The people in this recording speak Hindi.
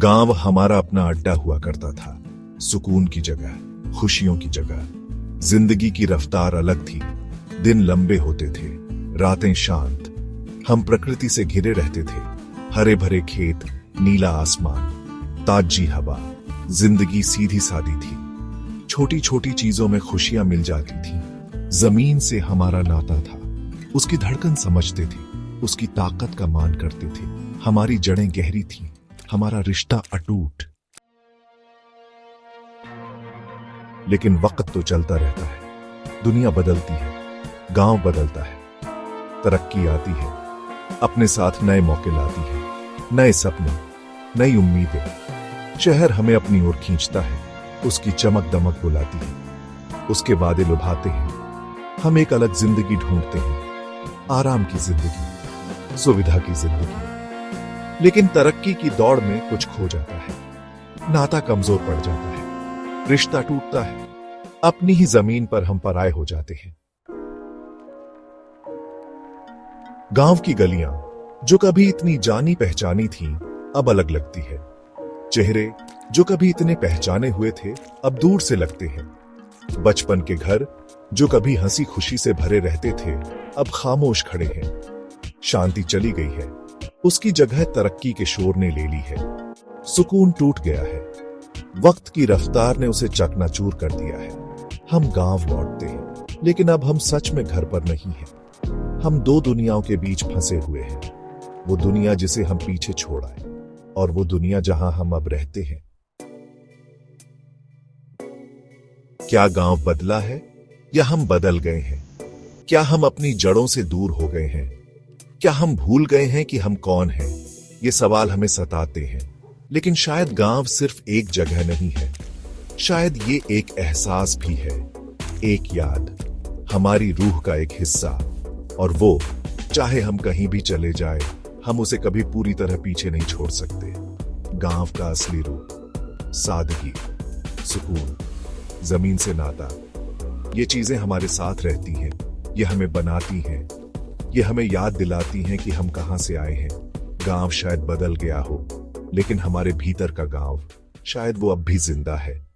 गांव हमारा अपना अड्डा हुआ करता था। सुकून की जगह, खुशियों की जगह। जिंदगी की रफ्तार अलग थी। दिन लंबे होते थे, रातें शांत। हम प्रकृति से घिरे रहते थे। हरे भरे खेत, नीला आसमान, ताजी हवा। जिंदगी सीधी सादी थी। छोटी छोटी चीजों में खुशियां मिल जाती थी। जमीन से हमारा नाता था। उसकी धड़कन समझते थे, उसकी ताकत का मान करते थे। हमारी जड़ें गहरी थीं, हमारा रिश्ता अटूट। लेकिन वक्त तो चलता रहता है, दुनिया बदलती है, गांव बदलता है, तरक्की आती है, अपने साथ नए मौके लाती है, नए सपने, नई उम्मीदें। शहर हमें अपनी ओर खींचता है, उसकी चमक दमक बुलाती है, उसके वादे लुभाते हैं। हम एक अलग जिंदगी ढूंढते हैं, आराम की जिंदगी, सुविधा की जिंदगी। लेकिन तरक्की की दौड़ में कुछ खो जाता है, नाता कमजोर पड़ जाता है, रिश्ता टूटता है, अपनी ही जमीन पर हम पराये हो जाते हैं। गांव की गलियां जो कभी इतनी जानी पहचानी थीं, अब अलग लगती है। चेहरे जो कभी इतने पहचाने हुए थे, अब दूर से लगते हैं। बचपन के घर जो कभी हंसी खुशी से भरे रहते थे, अब खामोश खड़े हैं। शांति चली गई है, उसकी जगह तरक्की के शोर ने ले ली है। सुकून टूट गया है, वक्त की रफ्तार ने उसे चकनाचूर कर दिया है। हम गांव लौटते हैं, लेकिन अब हम सच में घर पर नहीं हैं। हम दो दुनियाओं के बीच फंसे हुए हैं। वो दुनिया जिसे हम पीछे छोड़ आए, और वो दुनिया जहां हम अब रहते हैं। क्या गांव बदला है या हम बदल गए हैं? क्या हम अपनी जड़ों से दूर हो गए हैं? क्या हम भूल गए हैं कि हम कौन हैं? ये सवाल हमें सताते हैं। लेकिन शायद गांव सिर्फ एक जगह नहीं है, शायद ये एक एहसास भी है, एक याद, हमारी रूह का एक हिस्सा। और वो, चाहे हम कहीं भी चले जाए, हम उसे कभी पूरी तरह पीछे नहीं छोड़ सकते। गांव का असली रूप, सादगी, सुकून, जमीन से नाता, ये चीजें हमारे साथ रहती हैं। ये हमें बनाती हैं, ये हमें याद दिलाती हैं कि हम कहां से आए हैं। गांव शायद बदल गया हो, लेकिन हमारे भीतर का गांव, शायद वो अब भी जिंदा है।